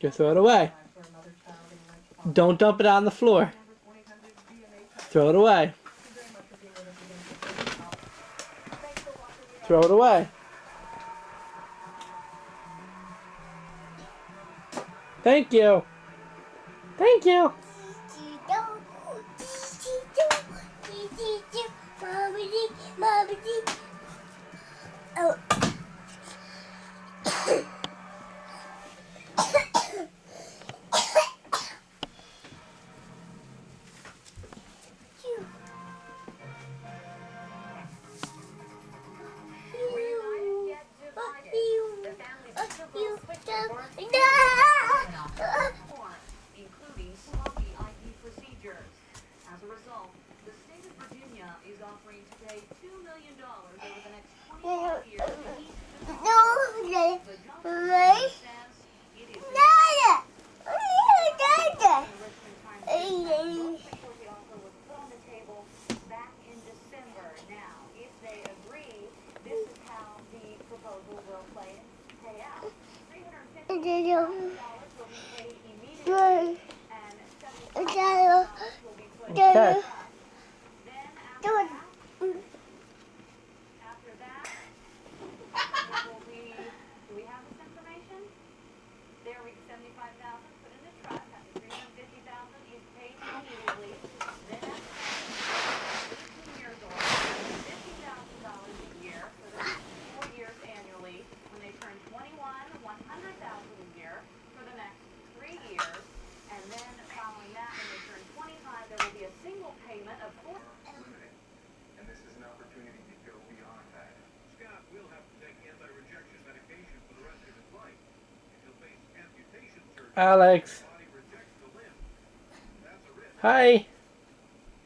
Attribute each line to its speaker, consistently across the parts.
Speaker 1: Go throw it away. Don't dump it on the floor. Throw it away. Throw it away. Thank you. Thank you.
Speaker 2: Oh.
Speaker 3: Including sloppy ID procedures. As a result, the state of Virginia is offering to pay $2 million over the next 25 years to each the government says it is the offer was put on the table back in December. Now, if they agree, this is how the proposal will pay out. $350,000 will be paid immediately, and $75,000 will be put in the trust. Then after that, will be, do we have this information? There we go, $75,000 put in the trust. After $350,000 is paid immediately. Then after that, 18 years old, $50,000 a year for the next 4 years annually. When they turn 21, $100,000 a year for the next 3 years. And then following that, when they turn 25, there will be a single payment of $4.
Speaker 4: And this is an opportunity to go beyond that.
Speaker 5: Scott will have to take anti-rejection medication for the rest of his life. And he'll face amputation surgery.
Speaker 1: Alex.
Speaker 5: His body rejects the limb. That's a risk.
Speaker 1: Hi.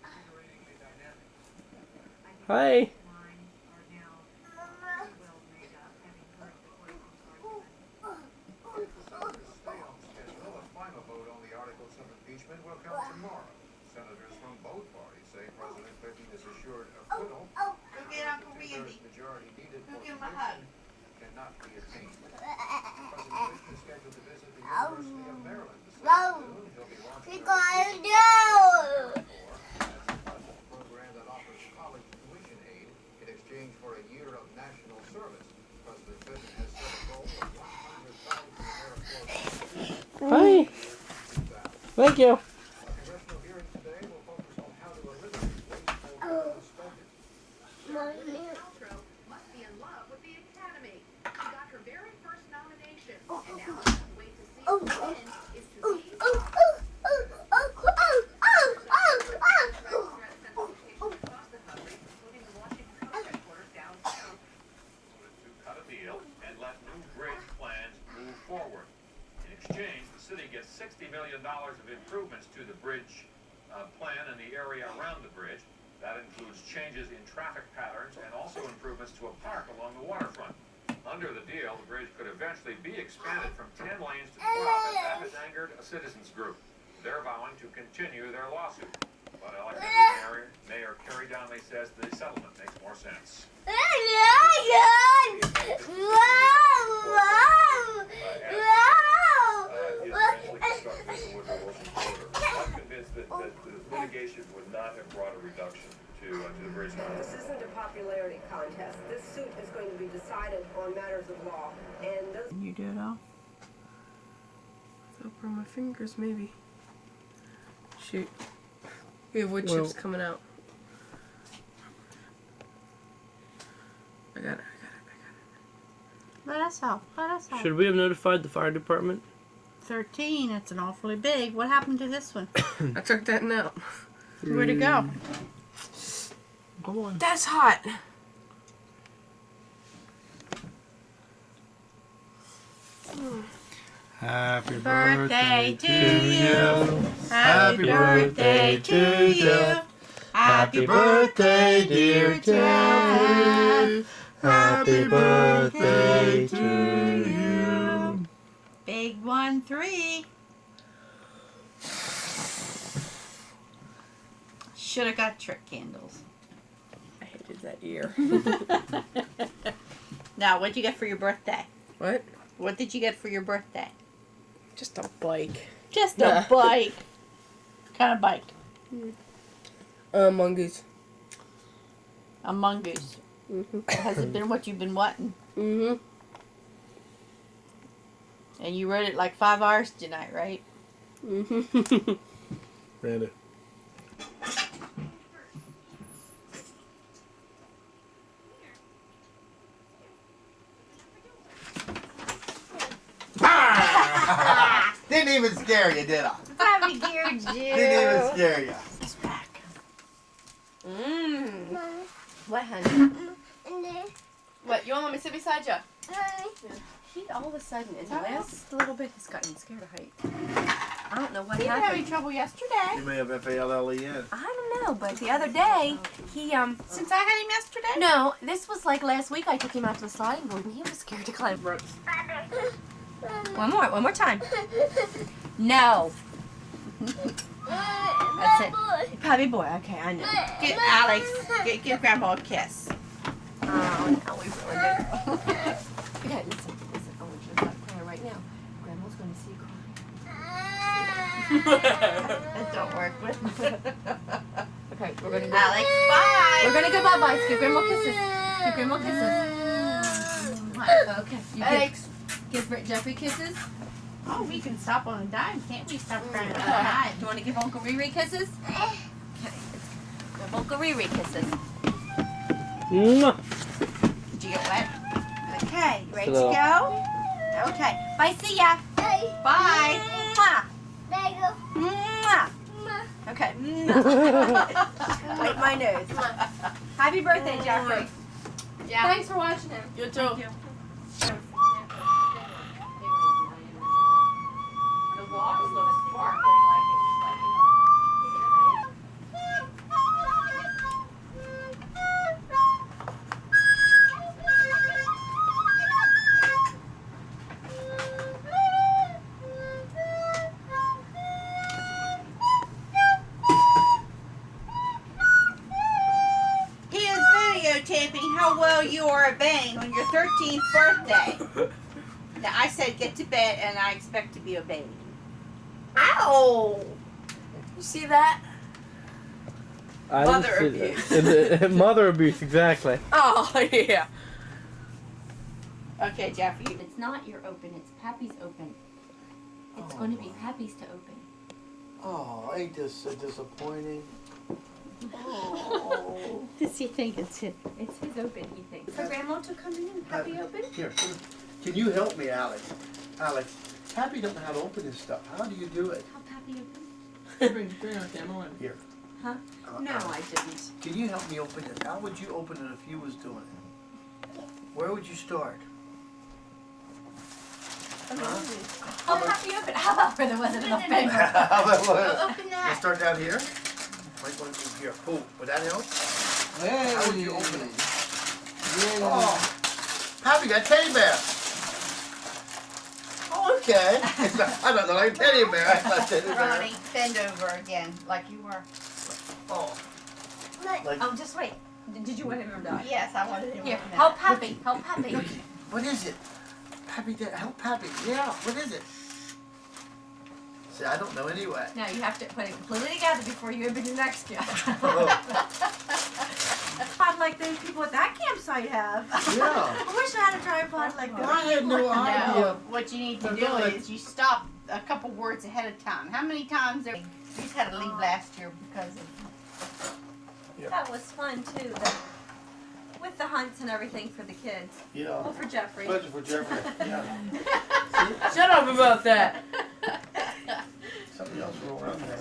Speaker 5: Invigoratingly dynamic.
Speaker 1: Hi.
Speaker 4: If the senators stay on schedule, a final vote on the articles of impeachment will come tomorrow. Senators from both parties say President Clinton is assured acquittal.
Speaker 2: Go
Speaker 6: get Uncle
Speaker 4: The two-thirds
Speaker 6: Randy.
Speaker 4: majority needed
Speaker 6: Go
Speaker 4: for
Speaker 6: give him a hug.
Speaker 4: conviction cannot be attained. President Clinton is scheduled to visit the University of Maryland this afternoon. He'll be launching a program that offers college tuition aid in exchange for a year of national service. President Clinton has set a goal of 100,000
Speaker 1: Hi. Thank you.
Speaker 4: A congressional hearing today will focus on how to eliminate wasteful spending.
Speaker 3: Paltrow must be in love with the Academy. She got her very first nomination, and now the way to see who wins is to see across the country, including the Washington Post headquarters downtown.
Speaker 5: To cut a deal and let new bridge plans move forward. In exchange, the city gets $60 million of improvements to the bridge plan and the area around the bridge. That includes changes in traffic patterns and also improvements to a park along the waterfront. Under the deal, the bridge could eventually be expanded from 10 lanes to 12, and that has angered a citizens group. They're vowing to continue their lawsuit. But elected Mayor Kerry Donnelly says the settlement makes more sense. I'm convinced that the litigation would not have brought a reduction to the bridge.
Speaker 7: This isn't a popularity contest. This suit is going to be decided on matters of law, and those.
Speaker 6: Can you do it all?
Speaker 8: Over my fingers, maybe. Shoot. We have wood
Speaker 1: Well-
Speaker 8: chips coming out. I got it.
Speaker 6: Let us help. Let us help.
Speaker 1: Should we have notified the fire department?
Speaker 6: 13. It's an awfully big. What happened to this one?
Speaker 8: I took that out.
Speaker 6: Where'd it go?
Speaker 1: Go on.
Speaker 8: That's hot.
Speaker 9: Happy
Speaker 6: Birthday to you. Happy birthday to you. Happy birthday, dear Dad. Happy birthday to you. Big 1-3. Should have got trick candles.
Speaker 8: I hated that ear.
Speaker 6: Now, what'd you get for your birthday?
Speaker 8: What?
Speaker 6: What did you get for your birthday?
Speaker 8: Just a bike.
Speaker 6: Just a bike. What kind of bike?
Speaker 8: Mongoose.
Speaker 6: A mongoose. Has it been what you've been wanting?
Speaker 8: Mm-hmm.
Speaker 6: And you rode it like 5 hours tonight, right?
Speaker 8: Mm-hmm.
Speaker 9: Randy.
Speaker 10: Didn't even scare you, did I?
Speaker 6: Probably geared you.
Speaker 10: Didn't even scare you.
Speaker 6: It's back.
Speaker 8: Mmm. What, honey? What, you want me to sit beside you? He all of a sudden, in the last little bit, he's gotten scared of height. I don't know what
Speaker 6: He didn't have any
Speaker 8: happened.
Speaker 6: trouble yesterday.
Speaker 10: You may have FALLEN.
Speaker 2: I don't know, but the other day, he,
Speaker 6: Since I had him yesterday?
Speaker 2: no, this was like last week I took him out to the sliding board and he was scared to climb ropes. One more time. No. That's it. Puppy boy, okay, I know.
Speaker 6: Get Alex. Give Grandpa a kiss.
Speaker 2: Oh, no, we really do. Okay, listen, I want you to stop crying right now. Grandma's going to see you crying.
Speaker 6: That don't work with me.
Speaker 2: Okay, we're going to go.
Speaker 6: Alex, bye.
Speaker 2: We're going to go bye-bye. Give Grandma kisses. Give Grandma kisses. Okay, you
Speaker 6: Alex.
Speaker 2: give Jeffrey kisses.
Speaker 6: Oh, we can stop on a dime, can't we? Stop crying on a
Speaker 2: Do
Speaker 6: dime.
Speaker 2: you want to give Uncle Riri kisses? Okay, give Uncle Riri kisses.
Speaker 9: Mwah.
Speaker 6: Did you get wet? Okay, you ready to
Speaker 9: Hello.
Speaker 6: go? Okay, bye, see ya. Bye. Mwah. Mwah. Okay.
Speaker 2: Wipe my nose. Happy birthday, Jeffrey.
Speaker 6: Yeah.
Speaker 2: Thanks for watching him.
Speaker 8: You too.
Speaker 6: The walls look sparkling like He is videotaping how well you are obeying on your 13th birthday. Now, I said get to bed and I expect to be obeyed.
Speaker 2: Ow! You see that?
Speaker 9: I
Speaker 8: Mother
Speaker 9: didn't see that. Mother abuse, exactly.
Speaker 8: Oh, yeah.
Speaker 6: Okay, Jeffrey.
Speaker 2: It's not your open, it's Pappy's open. It's going to be Pappy's to open.
Speaker 10: Oh, ain't this so disappointing?
Speaker 2: Oh.
Speaker 6: Does he think it's him?
Speaker 2: It's his open, he thinks. For Grandma to come in and Pappy open?
Speaker 10: Here, can you help me, Alex? Alex, Pappy don't know how to open this stuff. How do you do it?
Speaker 2: How Pappy open?
Speaker 8: Bring our camera on.
Speaker 10: Here.
Speaker 2: Huh? No, I didn't.
Speaker 10: Can you help me open it? How would you open it if you was doing it? Where would you start?
Speaker 2: How Pappy open? How about where there wasn't enough paper?
Speaker 10: How about what?
Speaker 2: Open
Speaker 10: Let's
Speaker 2: that.
Speaker 10: start down here. Might want to do here. Cool. Would that help? How would you open it? Oh, Pappy got teddy bear. Oh, okay. I don't know like a teddy bear. I thought teddy bear.
Speaker 6: Ronnie, bend over again, like you were.
Speaker 10: Oh, like
Speaker 2: Oh, just wait. Did you want him or not?
Speaker 6: Yes, I wanted him.
Speaker 2: Here, help Pappy. Help Pappy.
Speaker 10: what is it? Pappy, help Pappy. Yeah, what is it? See, I don't know anyway.
Speaker 2: No, you have to put it completely together before you open your next gift. Pod like those people at that campsite have.
Speaker 10: Yeah.
Speaker 2: I wish I had a tripod like that.
Speaker 10: I had no
Speaker 6: No,
Speaker 10: idea.
Speaker 6: what you need to do is you stop a couple words ahead of time. How many times we just had to leave last year because of
Speaker 2: That was fun too. With the hunts and everything for the kids.
Speaker 10: Yeah.
Speaker 2: Well, for Jeffrey.
Speaker 10: Pleasure for Jeffrey. Yeah.
Speaker 8: Shut up about that.
Speaker 10: Something else roll around there.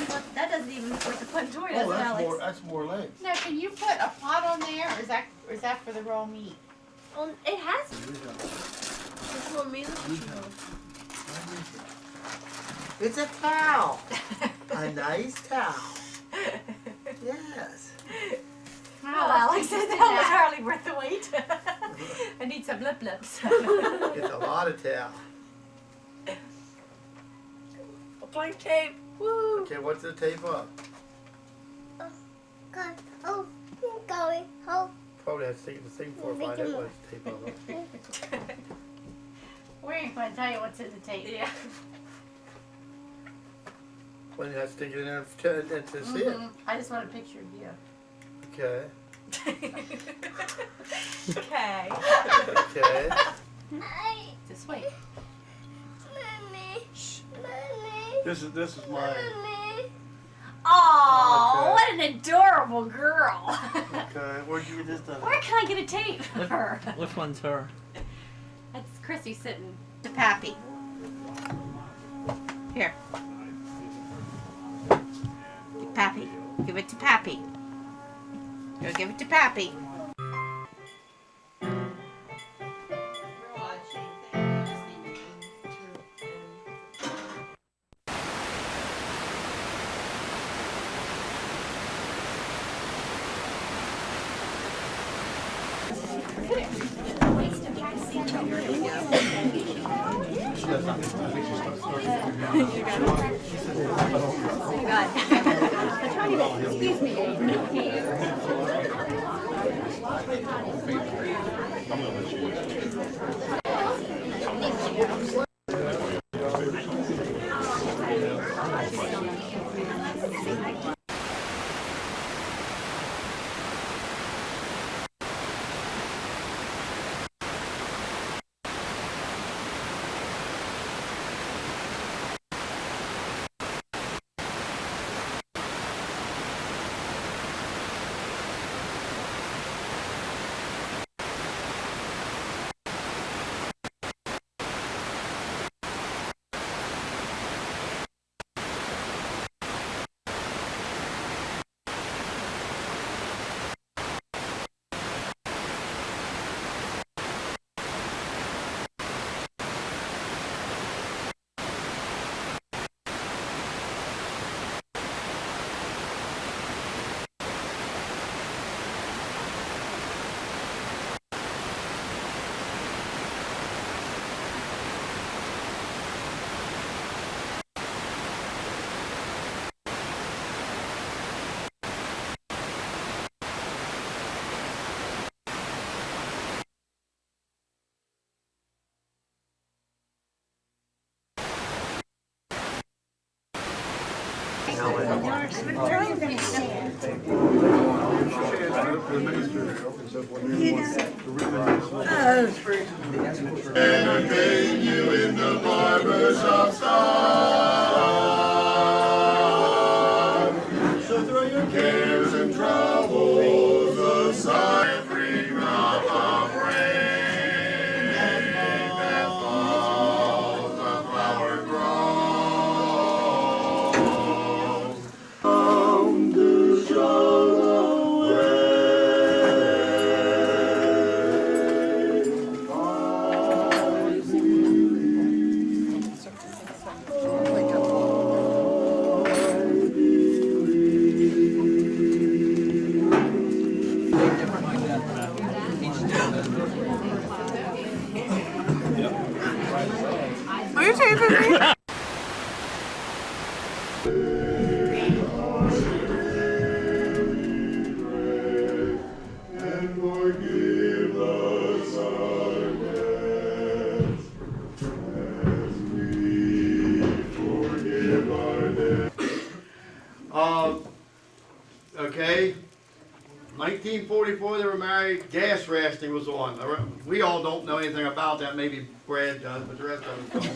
Speaker 2: Well, that doesn't even look like a fun toy,
Speaker 10: Oh,
Speaker 2: does it, Alex?
Speaker 10: that's more legs.
Speaker 6: Now, can you put a pot on there, or is that for the raw meat?
Speaker 2: Well, it has.
Speaker 10: What
Speaker 2: It's more meat.
Speaker 10: is it? It's a towel. A nice towel. Yes.
Speaker 2: Oh, Alex, that was hardly worth the wait. I need some lip lips.
Speaker 10: It's a lot of towel.
Speaker 2: Blank tape. Woo.
Speaker 10: Okay, what's the tape up?
Speaker 2: Going home.
Speaker 10: Probably has to take the thing 4 or 5 that was tape up.
Speaker 8: We ain't gonna tell you what's in the tape.
Speaker 2: Yeah.
Speaker 10: When you have to take it in to see it.
Speaker 8: I just want a picture of you.
Speaker 10: Okay.
Speaker 2: Okay.
Speaker 10: Okay.
Speaker 8: Just wait.
Speaker 10: This is mine.
Speaker 3: Oh,
Speaker 10: Okay.
Speaker 3: what an adorable girl.
Speaker 10: Okay. Where'd you get this done?
Speaker 3: Where can I get a tape for her?
Speaker 9: Which one's her?
Speaker 3: That's Chrissy sitting.
Speaker 6: To Pappy. Here. Pappy. Give it to Pappy. Go give it to Pappy.
Speaker 3: Excuse me.
Speaker 11: Entertain you in the barbershop style. So throw your cares and troubles aside. Every drop of rain that falls, the flower grows. Come to show the way.
Speaker 6: Are you taping me?
Speaker 11: And forgive us our debts, as we forgive our debts.
Speaker 10: Okay. 1944, they were married. Gas rationing was on. We all don't know anything about that. Maybe Brad does, but the rest of us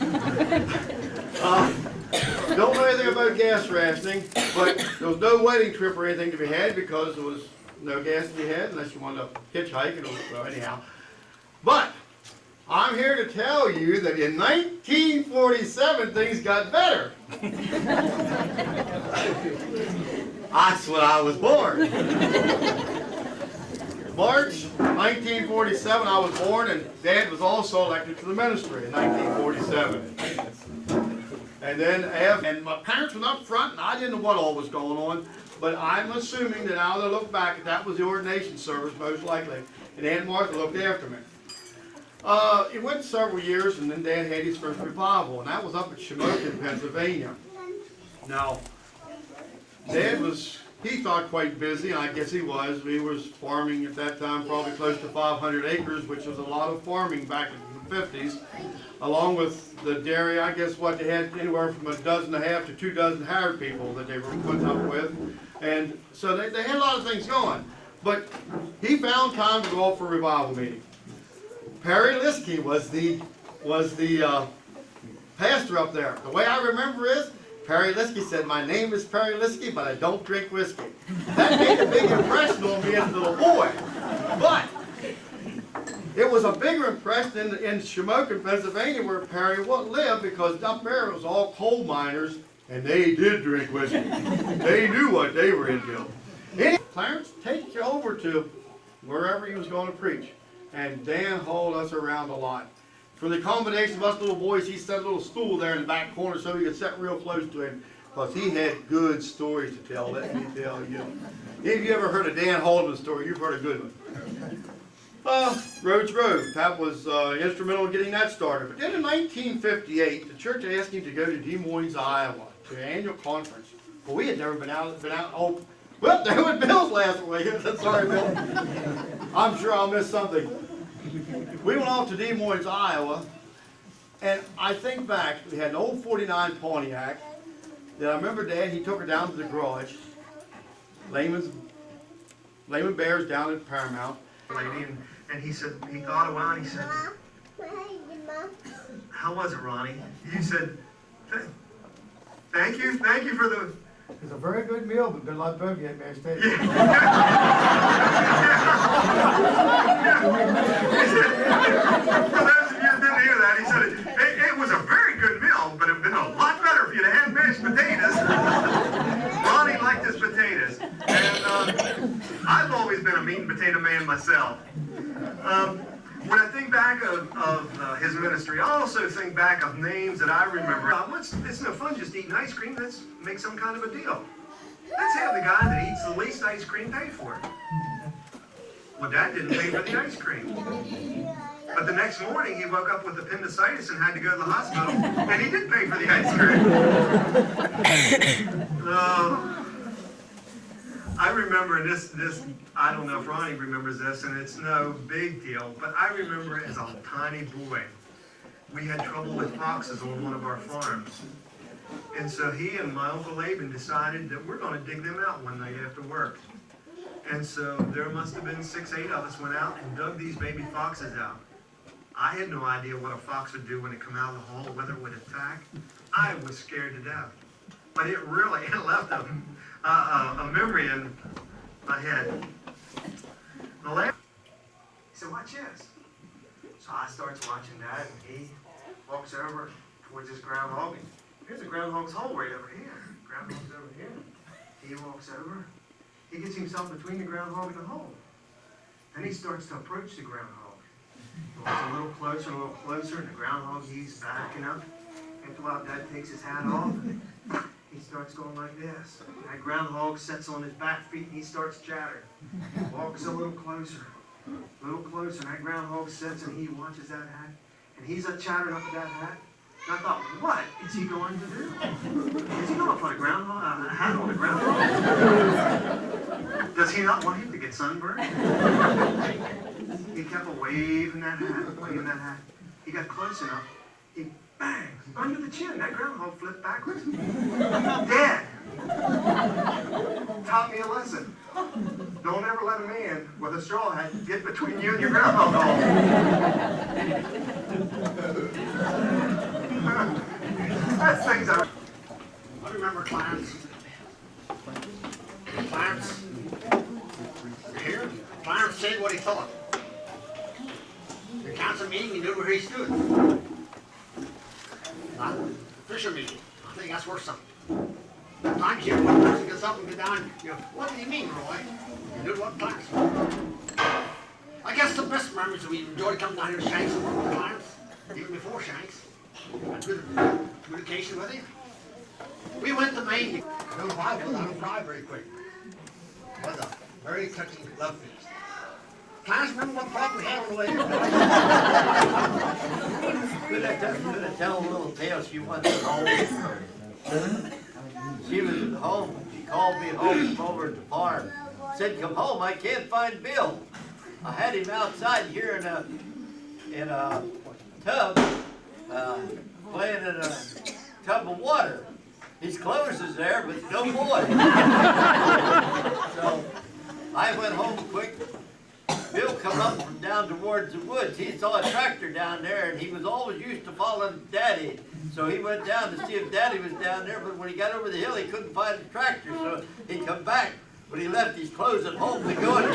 Speaker 10: don't. Don't know anything about gas rationing, but there was no wedding trip or anything to be had because there was no gas to be had unless you wanted to hitchhike. Well, anyhow. But I'm here to tell you that in 1947, things got better. That's when I was born. March 1947, I was born, and Dad was also elected to the ministry in 1947. And then, and my parents were up front, and I didn't know what all was going on, but I'm assuming that now that I look back, that was the ordination service, most likely, and Aunt Martha looked after me. It went several years, and then Dad had his first revival, and that was up at Shamokin, Pennsylvania. Now, Dad was, he thought, quite busy, and I guess he was. We was farming at that time probably close to 500 acres, which was a lot of farming back in the 50s, along with the dairy. I guess what they had anywhere from 1.5 to 2 dozen hired people that they were putting up with. And so they had a lot of things going. But he found time to go off for a revival meeting. Perry Liskey was the pastor up there. The way I remember is, Perry Liskey said, "My name is Perry Liskey, but I don't drink whiskey." That made a big impression on me as a little boy. But it was a bigger impression in Shamokin, Pennsylvania, where Perry lived, because up there it was all coal miners, and they did drink whiskey. They knew what they were into. Clarence, take you over to wherever he was going to preach. And Dan hauled us around a lot. For the accommodation of us little boys, he set a little stool there in the back corner so we could sit real close to him, because he had good stories to tell, let me tell you. If you ever heard a Dan Haldeman story, you've heard a good one. Rhodes Road, that was instrumental in getting that started. But then in 1958, the church asked him to go to Des Moines, Iowa, to an annual conference. Well, we had never been out. Oh, well, there was Bill's last week. Sorry, Bill. I'm sure I'll miss something. We went off to Des Moines, Iowa, and I think back, we had an old 49 Pontiac that I remember Dad, he took her down to the garage. Lehman Bears down at Paramount.
Speaker 12: Lady, and he said, he thought a while, and he said, "How was it, Ronnie?" You said, thank you for the...
Speaker 10: It's a very good meal, but been a lot bogey at Mass State.
Speaker 12: For those of you that didn't hear that, he said, it was a very good meal, but it would have been a lot better if you'd have had mashed potatoes. Ronnie liked his potatoes. And I've always been a meat and potato man myself. When I think back of his ministry, I also think back of names that I remember. It's no fun just eating ice cream. Let's make some kind of a deal. Let's have the guy that eats the least ice cream pay for it. Well, Dad didn't pay for the ice cream. But the next morning, he woke up with appendicitis and had to go to the hospital, and he did pay for the ice cream. I remember this, I don't know if Ronnie remembers this, and it's no big deal, but I remember as a tiny boy, we had trouble with foxes on one of our farms. And so he and my Uncle Laban decided that we're going to dig them out one night after work. And so there must have been 6, 8 of us went out and dug these baby foxes out. I had no idea what a fox would do when it come out of the hole, whether it would attack. I was scared to death. But it left a memory in my head. The last, he said, "Watch this." So I starts watching that, and he walks over towards this groundhog. Here's a groundhog's hole right over here. Groundhog's over here. He walks over. He gets himself between the groundhog and the hole. Then he starts to approach the groundhog. He walks a little closer, and the groundhog, he's backing up. After a while, Dad takes his hat off. He starts going like this. That groundhog sits on his back feet and he starts chattering. Walks a little closer. That groundhog sits and he watches that hat. And he's chattering up at that hat. And I thought, what is he going to do? Is he going to put a hat on the groundhog? Does he not want him to get sunburned? He kept waving that hat. He got close enough. He bang, under the chin. That groundhog flipped backwards. Dad taught me a lesson. Don't ever let a man with a straw hat get between you and your groundhog hole. That's things I remember. Clarence. Here, Clarence said what he thought. The council meeting, he knew where he stood. Not official meeting. I think that's worth something. Sometimes you hear one person gets up and get down, you know, what did he mean, Roy? You knew what Clarence. I guess the best memories we enjoyed coming down here to Shanks and working with Clarence, even before Shanks. Had good communication with him. We went to Maine. I don't cry very quick. It was a very touching love feast. Clarence, remember what problem we had on the way here?
Speaker 13: Could I tell a little tale? She went home. She was at home. She called me home from over at the farm. Said, "Come home, I can't find Bill." I had him outside here in a tub, playing in a tub of water. His clothes is there, but no boy. So I went home quick. Bill come up from down towards the woods. He saw a tractor down there, and he was always used to following Daddy. So he went down to see if Daddy was down there, but when he got over the hill, he couldn't find the tractor. So he come back, but he left his clothes at home to go and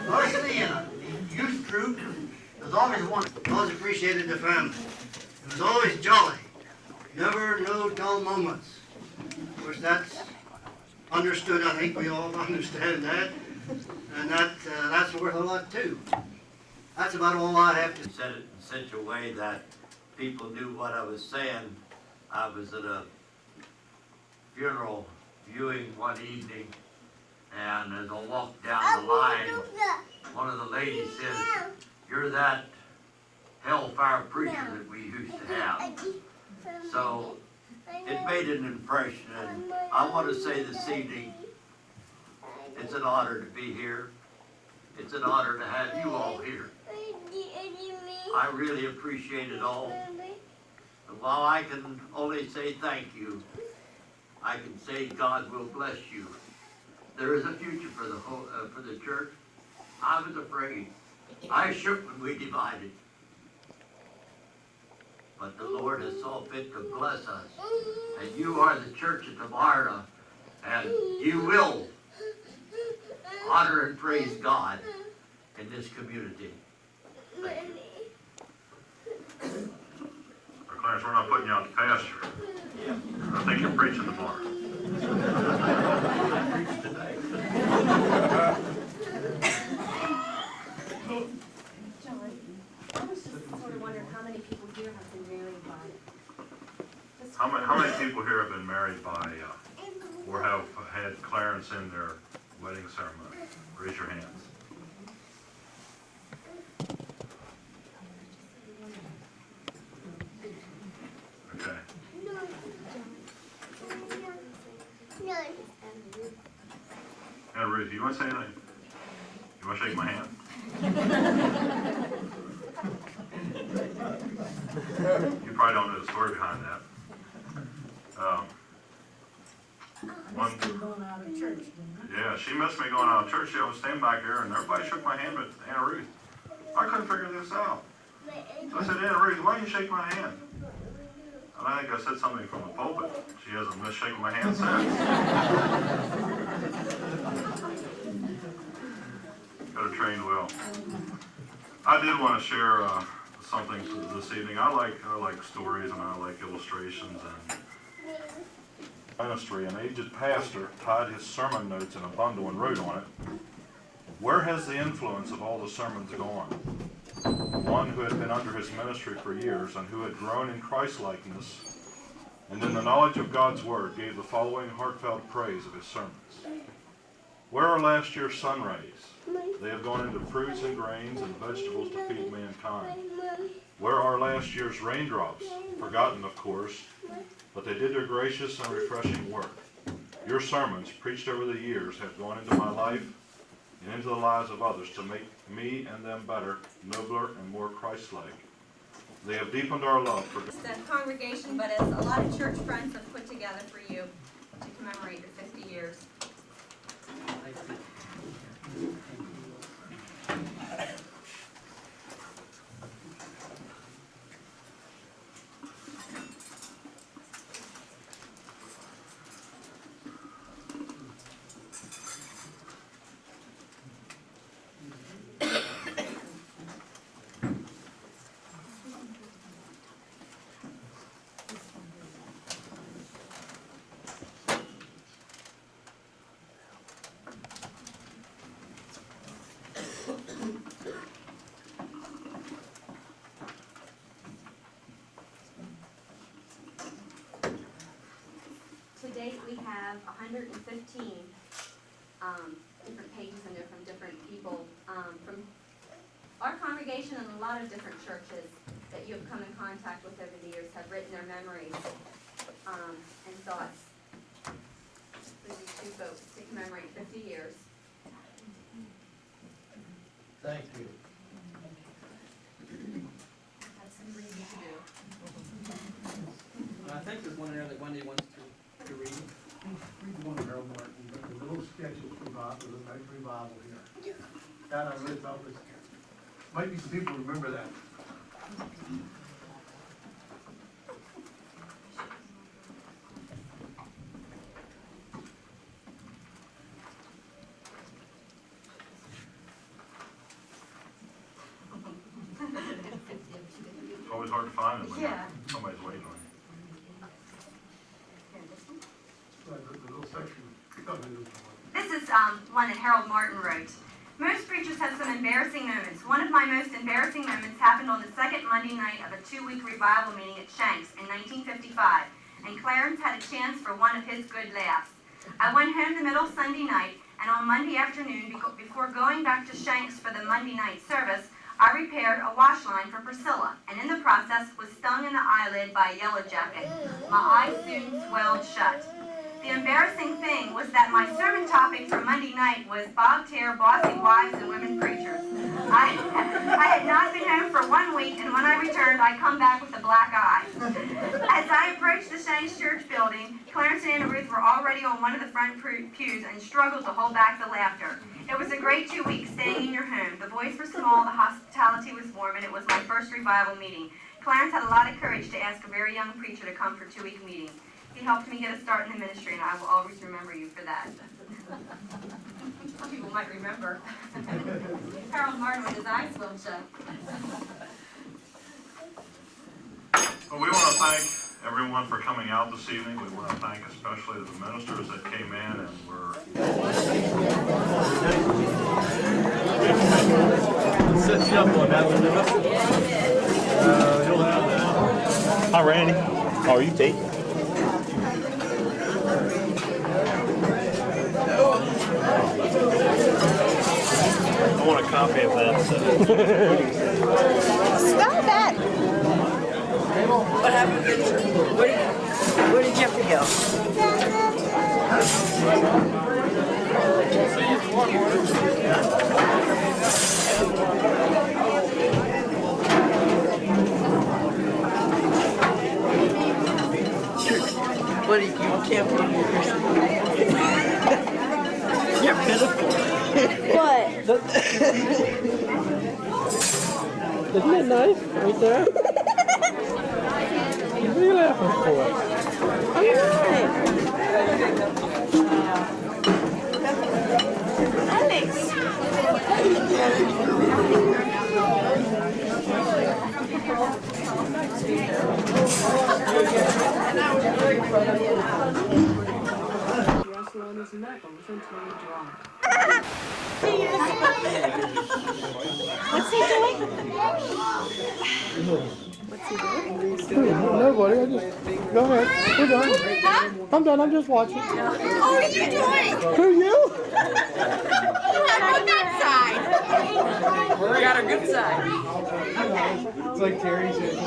Speaker 14: Mostly in a youth group, there was always one who always appreciated the family. It was always jolly. Never no dull moments. Of course, that's understood. I think we all understand that. And that's worth a lot too. That's about all I have to say.
Speaker 13: said it in such a way that people knew what I was saying. I was at a funeral viewing one evening, and as I walked down the line, one of the ladies says, "You're that hellfire preacher that we used to have." So it made an impression, and I want to say this evening, it's an honor to be here. It's an honor to have you all here. I really appreciate it all. And while I can only say thank you, I can say God will bless you. There is a future for the whole, for the church. I was afraid. I shook when we divided. But the Lord has saw fit to bless us. And you are the church of Tamarna, and you will honor and praise God in this community. Thank you.
Speaker 11: Clarence, we're not putting you out to pasture.
Speaker 13: Yeah.
Speaker 11: I think you're preaching tomorrow.
Speaker 2: John, I was just sort of wondering how many people here have been married by.
Speaker 11: How many people here have been married by, or have had Clarence in their wedding ceremony? Raise your hands. Okay. And Ruth, you want to say anything? You want to shake my hand? You probably don't know the story behind that. Yeah, she missed me going out of church. I was standing back there, and everybody shook my hand, but Aunt Ruth, I couldn't figure this out. So I said, Aunt Ruth, why don't you shake my hand? And I think I said something from the pulpit. She hasn't missed shaking my hand since. Got her trained well. I did want to share something this evening. I like stories, and I like illustrations and ministry. An aged pastor tied his sermon notes in a bundle and wrote on it, "Where has the influence of all the sermons gone?" One who had been under his ministry for years and who had grown in Christ-likeness and in the knowledge of God's Word gave the following heartfelt praise of his sermons. "Where are last year's sun rays? They have gone into fruits and grains and vegetables to feed mankind. Where are last year's raindrops? Forgotten, of course, but they did their gracious and refreshing work. Your sermons, preached over the years, have gone into my life and into the lives of others to make me and them better, nobler, and more Christ-like. They have deepened our love for God."
Speaker 15: The congregation, but as a lot of church friends have put together for you to commemorate your 50 years. To date, we have 115 different pages in there from different people from our congregation and a lot of different churches that you have come in contact with over the years have written their memories and thoughts for these two folks to commemorate 50 years.
Speaker 13: Thank you.
Speaker 16: that. I really thought was, might be some people who remember that.
Speaker 11: It's always hard to find them when somebody's waiting on you.
Speaker 16: The little section.
Speaker 3: This is one that Harold Martin wrote. Most preachers have some embarrassing moments. One of my most embarrassing moments happened on the second Monday night of a 2-week revival meeting at Shanks in 1955, and Clarence had a chance for one of his good laughs. I went home the middle of Sunday night, and on Monday afternoon, before going back to Shanks for the Monday night service, I repaired a wash line for Priscilla, and in the process was stung in the eyelid by a yellow jacket. My eyes soon swelled shut. The embarrassing thing was that my sermon topic for Monday night was bobtail, bossy wives, and women preachers. I had not been home for 1 week, and when I returned, I come back with a black eye. As I approached the Shanks Church building, Clarence and Anna Ruth were already on one of the front pews and struggled to hold back the laughter. It was a great 2 weeks staying in your home. The boys were small, the hospitality was warm, and it was my first revival meeting. Clarence had a lot of courage to ask a very young preacher to come for 2-week meetings. He helped me get a start in the ministry, and I will always remember you for that. Some people might remember Harold Martin with his eyes swelled shut.
Speaker 11: Well, we want to thank everyone for coming out this evening. We want to thank especially the ministers that came in and were...
Speaker 9: Set you up on that one, you'll have that.
Speaker 17: Hi, Randy. How are you, Tate?
Speaker 9: I want a copy of that.
Speaker 6: Stop it!
Speaker 2: What happened, Victor? Where did Jeffrey go? What do you can't believe you're pitiful.
Speaker 6: What?
Speaker 9: Isn't that nice? Right there? What are you laughing for?
Speaker 6: What's he doing?
Speaker 9: Nobody, I just... Go ahead. We're done.
Speaker 6: Huh?
Speaker 9: I'm done, I'm just watching.
Speaker 6: What are you doing?
Speaker 9: Who, you?
Speaker 6: I'm on that side.
Speaker 2: We got our good side.
Speaker 9: It's like Terry said.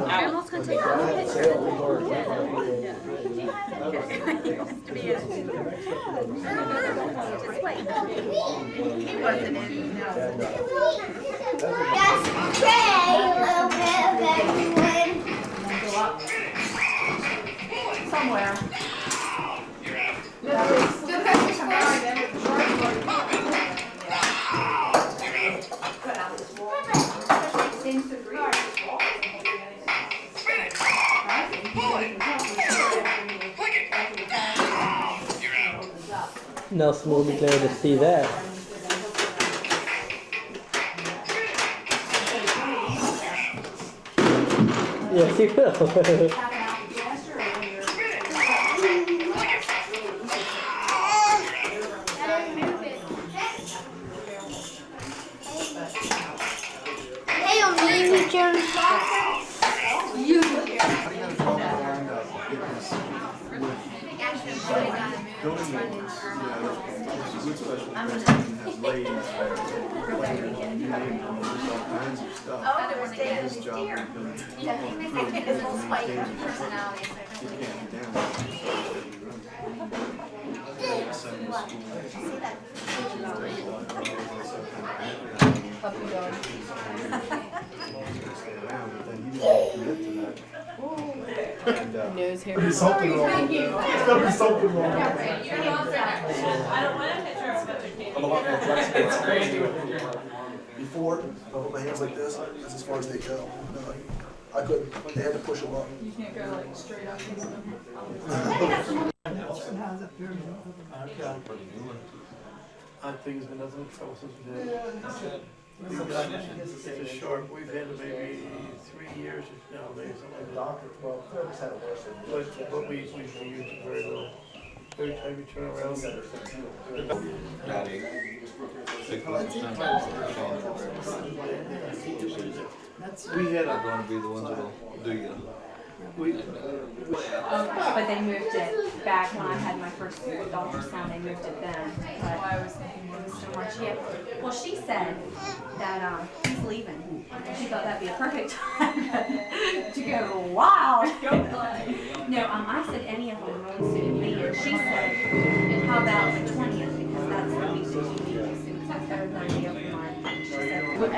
Speaker 15: Grandma's gonna take a picture. Just wait. He wasn't in.
Speaker 6: Somewhere.
Speaker 9: Nelson will be glad to see that. Yes, he will.
Speaker 8: Nose hair.
Speaker 16: There's something wrong. There's gotta be something wrong.
Speaker 18: I'm a lot more flexible. Before, I put my hands like this, that's as far as they go. No, I couldn't, they had to push them up.
Speaker 1: You can't go like straight up.
Speaker 9: I think it's been nothing but trouble since we did. It's a short, we've had it maybe 3 years now, maybe something like that. But we use it very little. Every time you turn around.
Speaker 19: Daddy.
Speaker 9: We had
Speaker 19: are going to be the ones that'll do you.
Speaker 15: But they moved it back when I had my first ultrasound. They moved it then. But I was thinking it was so much. Yeah. Well, she said that he's leaving. She thought that'd be a perfect time to go wild. No, I said any of them really suited me, and she said, how about the 20th, because that's the week that you need to suit. That's better than the other one. She said.
Speaker 8: When I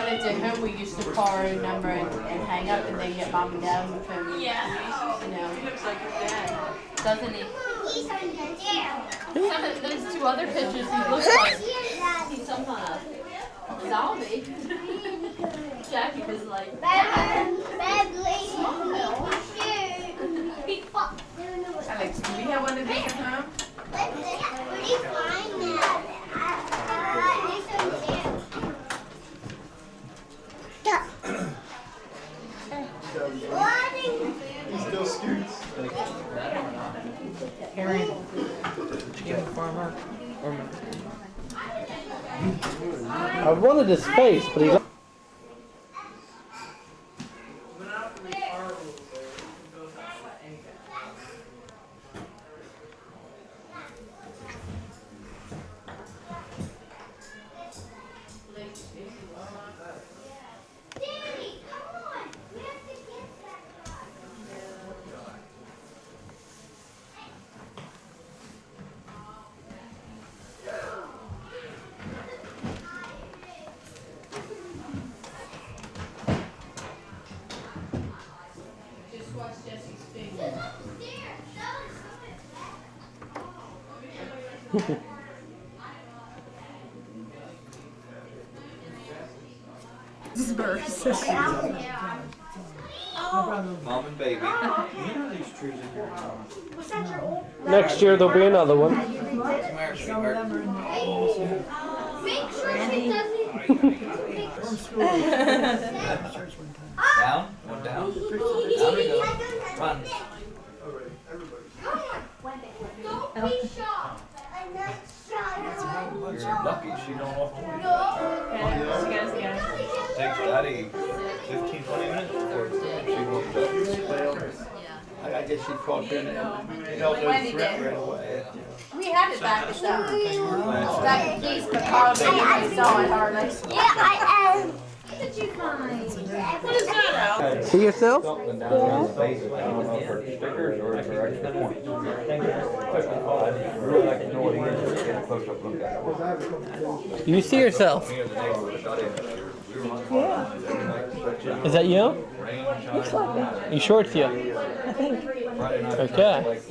Speaker 8: lived at home, we used to call our own number and hang up, and then get mom and dad on the phone.
Speaker 2: Yeah.
Speaker 8: You know.
Speaker 2: He looks like your dad.
Speaker 8: Doesn't he? There's two other pictures he looks like.
Speaker 2: He's some kind of zombie. Jackie was like,
Speaker 8: Alex, do we have one of these at home?
Speaker 9: He still scoots.
Speaker 1: Aaron, farmer.
Speaker 9: I wanted his face, but he's.
Speaker 19: Mom and baby.
Speaker 9: Next year there'll be another one.
Speaker 19: Down, one down. Down we go. Run. You're lucky she don't walk away. Takes Daddy 15, 20 minutes before she walks up.
Speaker 9: I guess she caught in and held no threat right away.
Speaker 8: We had it back at back at Keys, but Carl didn't saw it hardly.
Speaker 2: yeah, I am. What did you find? What is that, Al?
Speaker 9: See yourself?
Speaker 19: Something down around the face. I don't know if they're stickers or if they're extra points. I'd really like to know what it is. Get a close-up look at it.
Speaker 9: You see yourself? Is that you?
Speaker 19: Looks like that.
Speaker 9: You sure it's you?
Speaker 19: I think.
Speaker 9: Okay.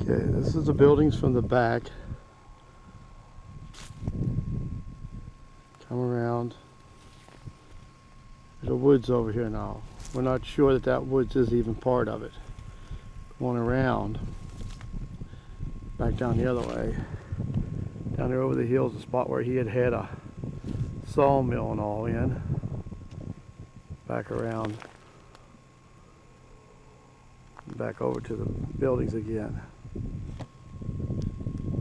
Speaker 9: Okay, this is the buildings from the back. Come around. There's a woods over here now. We're not sure that that woods is even part of it. Going around. Back down the other way. Down there over the hills, the spot where he had a sawmill and all in. Back around. Back over to the buildings again.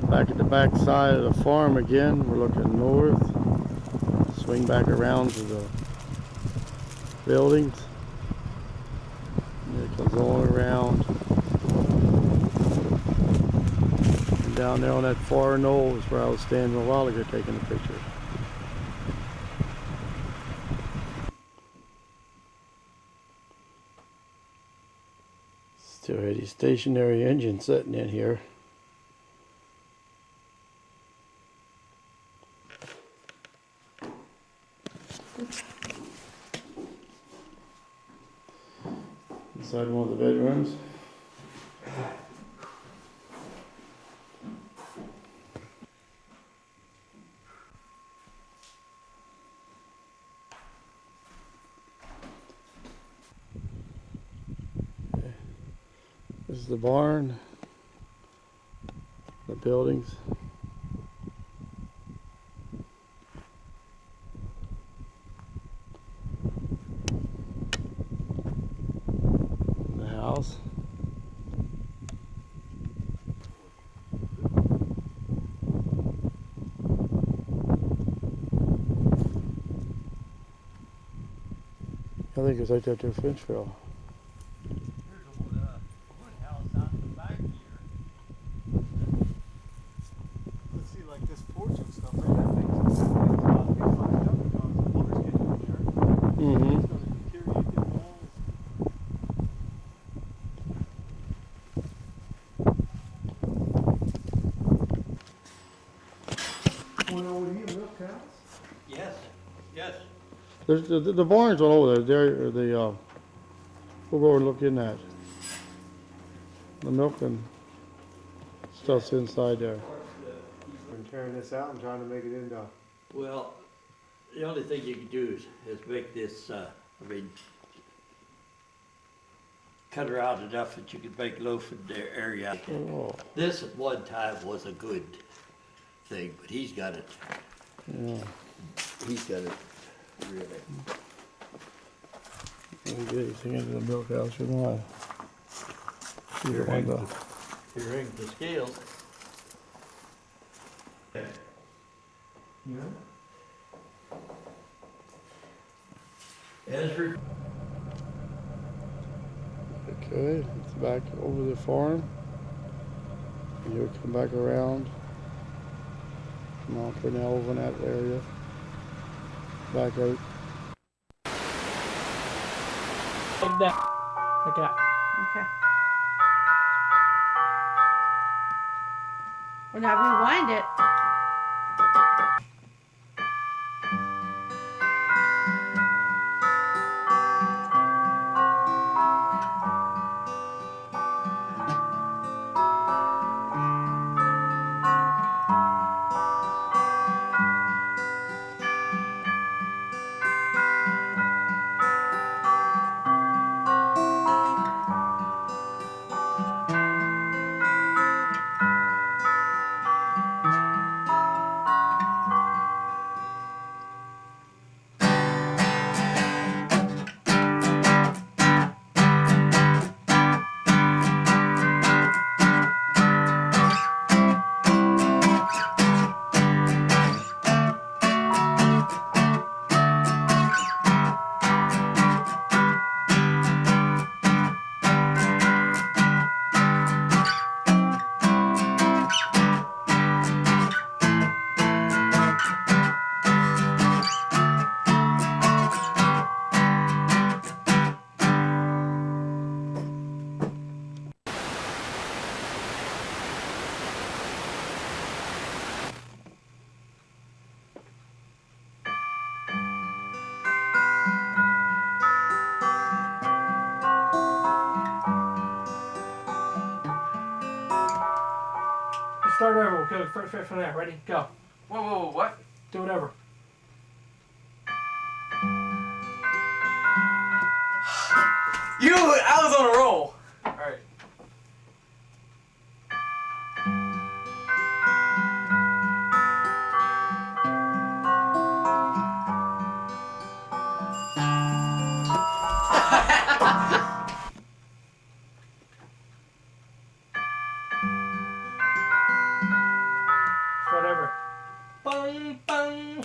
Speaker 9: Back at the back side of the farm again, we're looking north. Swing back around to the buildings. And it comes all around. And down there on that far knoll is where I was standing a while ago taking a picture. Still had his stationary engine sitting in here. inside one of the bedrooms. This is the barn, the buildings. The house. I think it's right after Finchville.
Speaker 16: Let's see, like this porch and stuff, right? That makes it about to be fucked up because the water's getting in there.
Speaker 9: Mm-hmm.
Speaker 16: It's going to deteriorate the walls. Going over here, milk cows?
Speaker 13: Yes, yes.
Speaker 9: There's the barn's all over there. There, we'll go and look in that. The milk and stuff's inside there.
Speaker 16: Been tearing this out and trying to make it into.
Speaker 13: Well, the only thing you can do is make this, cut her out enough that you can make loaf in the area.
Speaker 9: Oh.
Speaker 13: This at one time was a good thing, but he's got it.
Speaker 9: Yeah.
Speaker 13: He's got it really.
Speaker 9: Let me get anything into the milk house or not. Either one though.
Speaker 13: He rings the scales.
Speaker 16: Yeah.
Speaker 13: Ezra.
Speaker 9: Okay, it's back over the farm. And you'll come back around. Mount Cornell over in that area. Back out.
Speaker 1: Like that. Like that.
Speaker 6: Okay. Well, now rewind it.
Speaker 1: Start over. We'll go first from there. Ready? Go.
Speaker 20: Whoa, whoa, whoa, what?
Speaker 1: Do whatever.
Speaker 20: I was on a roll. Alright.
Speaker 1: Start over. Bung, bung.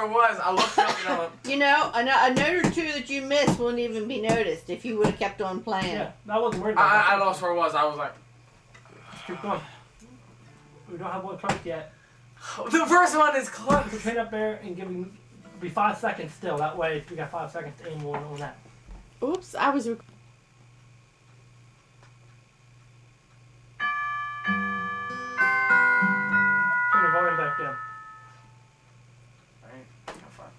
Speaker 20: where it was. I looked up and I went,
Speaker 6: You know, a note or two that you missed wouldn't even be noticed if you would have kept on playing.
Speaker 21: Yeah, I wasn't worried about that.
Speaker 20: I lost where it was. I was like,
Speaker 21: Just keep going. We don't have one close yet.
Speaker 20: the first one is close.
Speaker 21: Put your hand up there and give him. Be 5 seconds still. That way, we got 5 seconds to aim on that.
Speaker 8: Oops, I was.
Speaker 21: Turn the volume back down.
Speaker 20: Alright, have fun.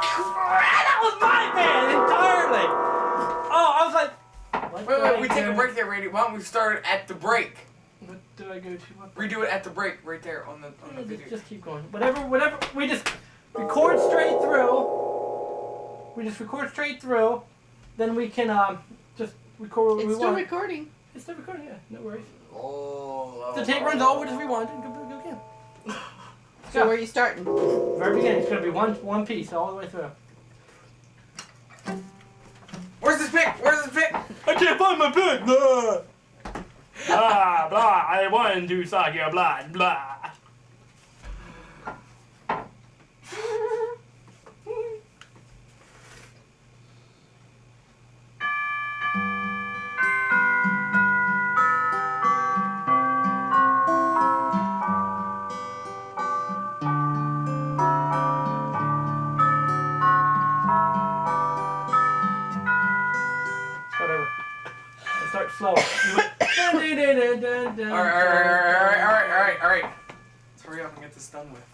Speaker 21: That was my bad entirely. Oh, I was like.
Speaker 20: Wait, we take a break there, Randy. Why don't we start at the break?
Speaker 21: What do I go to?
Speaker 20: Redo it at the break, right there on the video.
Speaker 21: Just keep going. Whatever. We just record straight through. We just record straight through. Then we can just record what we
Speaker 6: It's still
Speaker 21: want.
Speaker 6: recording.
Speaker 21: It's still recording. Yeah, no worries.
Speaker 20: Oh.
Speaker 21: The tape runs all. We'll just rewind and go again.
Speaker 6: So where are you starting?
Speaker 21: Very beginning. It's gonna be one piece all the way through.
Speaker 20: Where's this pick? Where's this pick?
Speaker 21: I can't find my pick. Blah. Blah, blah. I want to suck your blood. Blah. Whatever. Let's start slow.
Speaker 20: Alright. Let's hurry up and get this done with.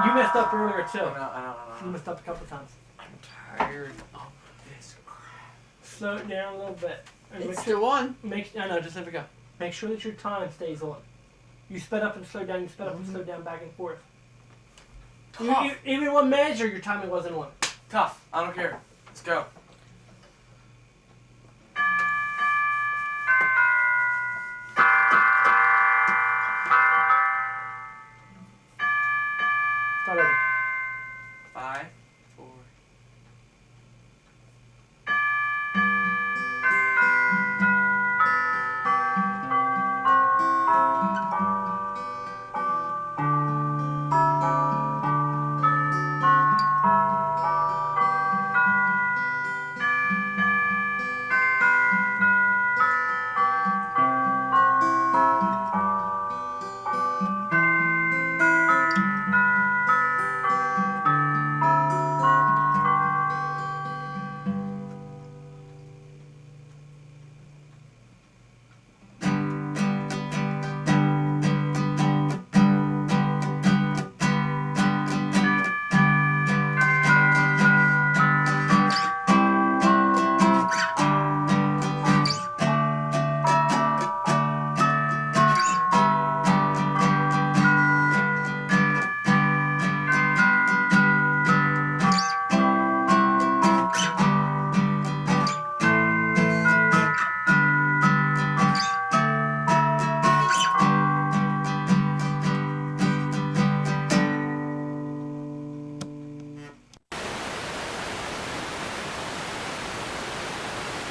Speaker 21: You messed up earlier too.
Speaker 20: I know.
Speaker 21: You messed up a couple times.
Speaker 20: I'm tired of this crap.
Speaker 21: Slow it down a little bit. And
Speaker 6: It's
Speaker 21: make
Speaker 6: still on.
Speaker 21: I know, just let it go. Make sure that your time stays on. You sped up and slow down. You sped up and slow down, back and forth.
Speaker 20: Tough.
Speaker 21: Even one measure, your timing wasn't on.
Speaker 20: Tough. I don't care. Let's go.